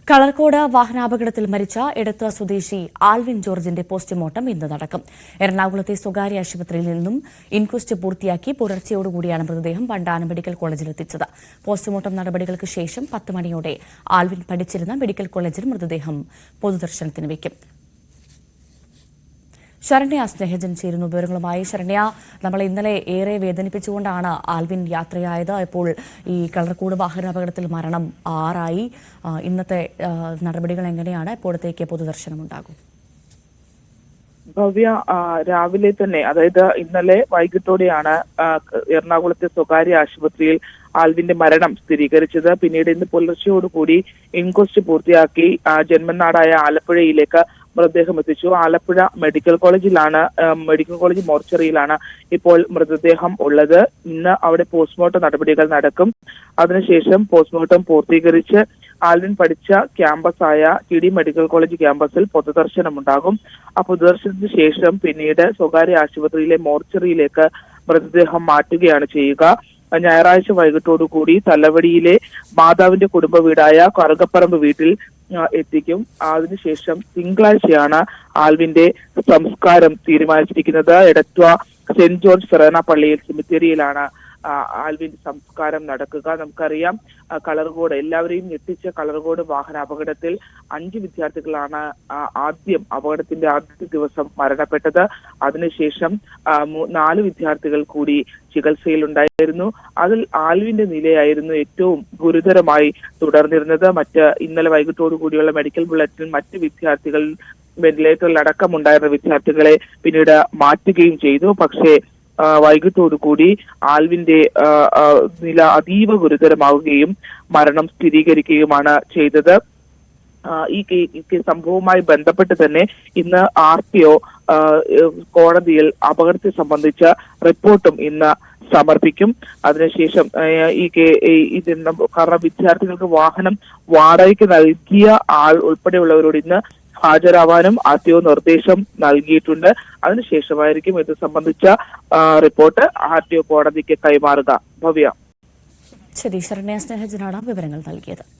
കളർക്കോട് വാഹനാപകടത്തിൽ മരിച്ച എടത്വ സ്വദേശി ആൽവിൻ ജോർജിന്റെ പോസ്റ്റ്മോർട്ടം ഇന്ന് നടക്കും. എറണാകുളത്തെ സ്വകാര്യ ആശുപത്രിയിൽ നിന്നും ഇൻക്വസ്റ്റ് പൂർത്തിയാക്കി പുലർച്ചെയോടുകൂടിയാണ് മൃതദേഹം വണ്ടാനം മെഡിക്കൽ കോളേജിലെത്തിച്ചത്. പോസ്റ്റ്മോർട്ടം നടപടികൾക്ക് ശേഷം 10 മണിയോടെ ആൽവിൻ പഠിച്ചിരുന്ന മെഡിക്കൽ കോളേജിൽ മൃതദേഹം പൊതുദർശനത്തിന് വയ്ക്കും. ശരണ്യ സ്നേഹജൻ ചേരുന്നു വിവരങ്ങളുമായി. ശരണ്യ, നമ്മളെ ഇന്നലെ ഏറെ വേദനിപ്പിച്ചുകൊണ്ടാണ് ആൽവിൻ യാത്രയായത്. ഇപ്പോൾ ഈ കളർക്കോട് വാഹനാപകടത്തിൽ മരണം 6 ഇന്നത്തെ നടപടികൾ എങ്ങനെയാണ്? എപ്പോഴത്തേക്ക് പൊതുദർശനമുണ്ടാകും? ഭവ്യ, രാവിലെ തന്നെ, അതായത് ഇന്നലെ വൈകിട്ടോടെയാണ് എറണാകുളത്തെ സ്വകാര്യ ആശുപത്രിയിൽ ആൽവിന്റെ മരണം സ്ഥിരീകരിച്ചത്. പിന്നീട് ഇന്ന് പുലർച്ചയോടുകൂടി ഇൻക്വസ്റ്റ് പൂർത്തിയാക്കി ജന്മനാടായ ആലപ്പുഴയിലേക്ക് മൃതദേഹം എത്തിച്ചു. ആലപ്പുഴ മെഡിക്കൽ കോളേജ് മോർച്ചറിയിലാണ് ഇപ്പോൾ മൃതദേഹം ഉള്ളത്. ഇന്ന് അവിടെ പോസ്റ്റ്മോർട്ടം നടപടികൾ നടക്കും. അതിനുശേഷം പോസ്റ്റ്മോർട്ടം പൂർത്തീകരിച്ച് ആൽവിൻ പഠിച്ച ക്യാമ്പസായ ടി ഡി മെഡിക്കൽ കോളേജ് ക്യാമ്പസിൽ പൊതുദർശനമുണ്ടാകും. ആ പൊതുദർശനത്തിന് ശേഷം പിന്നീട് സ്വകാര്യ ആശുപത്രിയിലെ മോർച്ചറിയിലേക്ക് മൃതദേഹം മാറ്റുകയാണ് ചെയ്യുക. ഞായറാഴ്ച വൈകിട്ടോടുകൂടി തലവടിയിലെ മാതാവിന്റെ കുടുംബ വീടായ കറുകപ്പറമ്പ് വീട്ടിൽ എത്തിക്കും. അതിനുശേഷം തിങ്കളാഴ്ചയാണ് ആൽവിന്റെ സംസ്കാരം തീരുമാനിച്ചിരിക്കുന്നത്. എടത്വ സെന്റ് ജോർജ് ഫെറോന പള്ളിയിൽ സെമിത്തേരിയിലാണ് ആൽവിന്റെ സംസ്കാരം നടക്കുക. നമുക്കറിയാം, കളർകോട് എല്ലാവരെയും ഞെട്ടിച്ച കളർകോട് വാഹനാപകടത്തിൽ 5 വിദ്യാർത്ഥികളാണ് അപകടത്തിന്റെ ആദ്യ ദിവസം മരണപ്പെട്ടത്. അതിനുശേഷം 4 വിദ്യാർത്ഥികൾ കൂടി ചികിത്സയിലുണ്ടായിരുന്നു. അതിൽ ആൽവിന്റെ നിലയായിരുന്നു ഏറ്റവും ഗുരുതരമായി തുടർന്നിരുന്നത്. ഇന്നലെ വൈകിട്ടോടുകൂടിയുള്ള മെഡിക്കൽ ബുള്ളറ്റിൻ മറ്റ് വിദ്യാർത്ഥികൾ വെന്റിലേറ്ററിലടക്കമുണ്ടായിരുന്ന വിദ്യാർത്ഥികളെ പിന്നീട് മാറ്റുകയും ചെയ്തു. പക്ഷേ വൈകിട്ടോടുകൂടി ആൽവിന്റെ നില അതീവ ഗുരുതരമാവുകയും മരണം സ്ഥിരീകരിക്കുകയുമാണ് ചെയ്തത്. ഈ സംഭവവുമായി ബന്ധപ്പെട്ട് തന്നെ ഇന്ന് RTO കോടതിയിൽ അപകടത്തെ സംബന്ധിച്ച റിപ്പോർട്ടും ഇന്ന് സമർപ്പിക്കും. അതിനുശേഷം കാരണം വിദ്യാർത്ഥികൾക്ക് വാഹനം വാടകയ്ക്ക് നൽകിയ ആൾ ഉൾപ്പെടെയുള്ളവരോട് ഇന്ന് ഹാജരാവാനും RTO നിർദ്ദേശം നൽകിയിട്ടുണ്ട്. അതിനുശേഷമായിരിക്കും ഇത് സംബന്ധിച്ച റിപ്പോർട്ട് RTO കോടതിക്ക് കൈമാറുക. ഭവ്യ. ശരി, ശരണ്യ സ്നേഹജനാണ് വിവരങ്ങൾ നൽകിയത്.